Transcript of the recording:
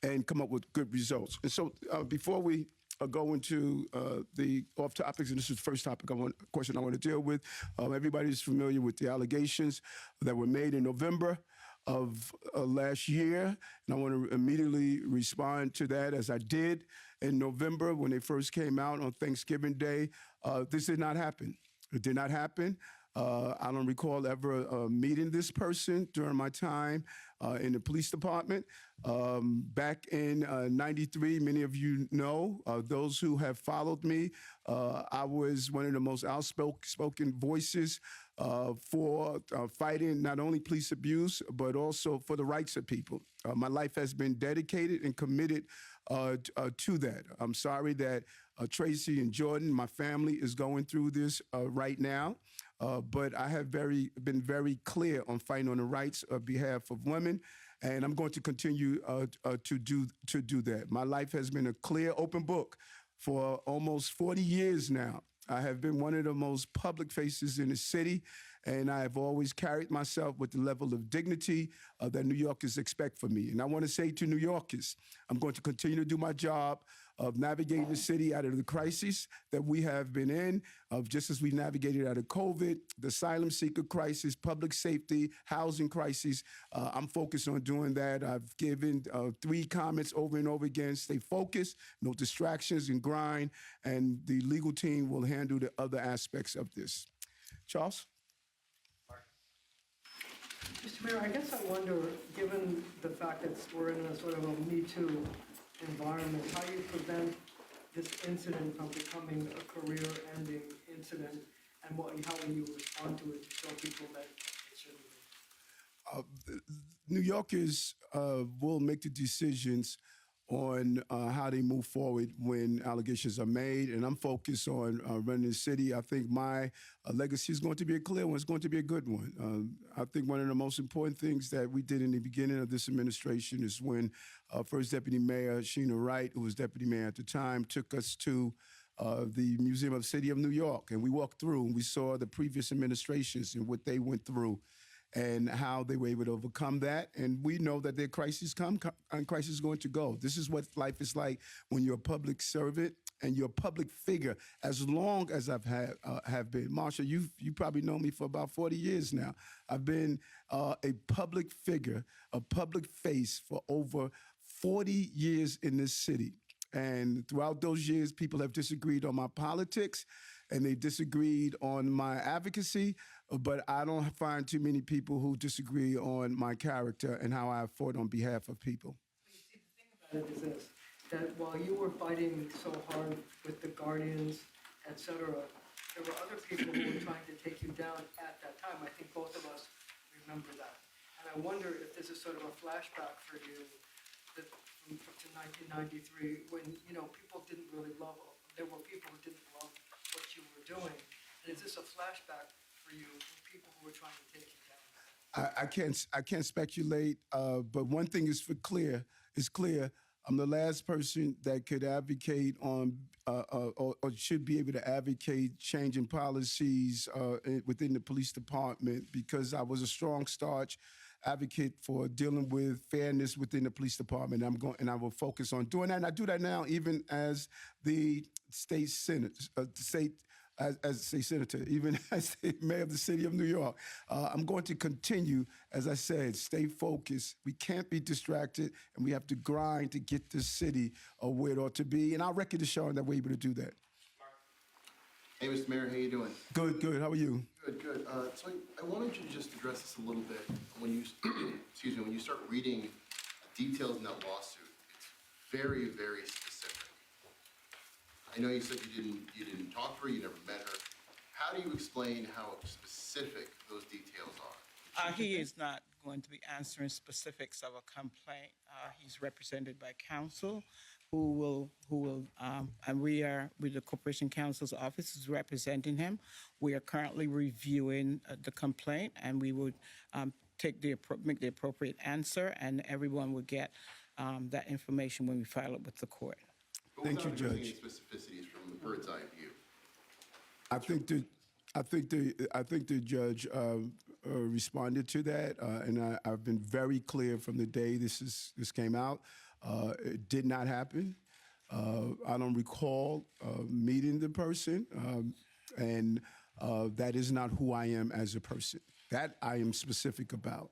and come up with good results. And so before we go into the off topics, and this is the first question I want to deal with. Everybody's familiar with the allegations that were made in November of last year, and I want to immediately respond to that as I did in November when they first came out on Thanksgiving Day. This did not happen. It did not happen. I don't recall ever meeting this person during my time in the police department. Back in '93, many of you know, those who have followed me, I was one of the most outspoken voices for fighting not only police abuse, but also for the rights of people. My life has been dedicated and committed to that. I'm sorry that Tracy and Jordan, my family, is going through this right now. But I have been very clear on fighting on the rights of behalf of women, and I'm going to continue to do that. My life has been a clear, open book for almost 40 years now. I have been one of the most public faces in the city, and I have always carried myself with the level of dignity that New Yorkers expect from me. And I want to say to New Yorkers, I'm going to continue to do my job of navigating the city out of the crisis that we have been in, just as we navigated out of COVID, the asylum seeker crisis, public safety, housing crisis. I'm focused on doing that. I've given 3 comments over and over again: stay focused, no distractions, and grind, and the legal team will handle the other aspects of this. Charles? Mr. Mayor, I guess I wonder, given the fact that we're in a sort of a Me Too environment, how you prevent this incident from becoming a career-ending incident, and how will you respond to it to show people that it shouldn't be? New Yorkers will make the decisions on how they move forward when allegations are made, and I'm focused on running the city. I think my legacy is going to be a clear one. It's going to be a good one. I think one of the most important things that we did in the beginning of this administration is when First Deputy Mayor Sheena Wright, who was Deputy Mayor at the time, took us to the Museum of the City of New York, and we walked through and we saw the previous administrations and what they went through and how they were able to overcome that. And we know that their crises come and crises is going to go. This is what life is like when you're a public servant and you're a public figure. As long as I've have been, Marsha, you probably know me for about 40 years now. I've been a public figure, a public face for over 40 years in this city. And throughout those years, people have disagreed on my politics, and they disagreed on my advocacy, but I don't find too many people who disagree on my character and how I fought on behalf of people. You see, the thing about it is this, that while you were fighting so hard with the Guardians, et cetera, there were other people who were trying to take you down at that time. I think both of us remember that. And I wonder if this is sort of a flashback for you to 1993, when, people didn't really love, there were people who didn't love what you were doing. And is this a flashback for you, for people who were trying to take you down? I can't speculate, but one thing is clear. I'm the last person that could advocate on or should be able to advocate changing policies within the police department, because I was a strong starch advocate for dealing with fairness within the police department. I will focus on doing that. And I do that now, even as the state senator, as state senator, even as the mayor of the city of New York. I'm going to continue, as I said, stay focused. We can't be distracted, and we have to grind to get this city where it ought to be. And our record is showing that we're able to do that. Hey, Mr. Mayor, how you doing? Good. How are you? Good. So I wanted you to just address this a little bit. When you, when you start reading details in that lawsuit, it's very, very specific. I know you said you didn't talk to her, you never met her. How do you explain how specific those details are? He is not going to be answering specifics of a complaint. He's represented by counsel, who will, and we are with the Corporation Counsel's office is representing him. We are currently reviewing the complaint, and we would make the appropriate answer, and everyone will get that information when we file it with the court. Thank you, Judge. Any specificities from the bird's eye view? I think the judge responded to that, and I've been very clear from the day this came out. It did not happen. I don't recall meeting the person, and that is not who I am as a person. That I am specific about.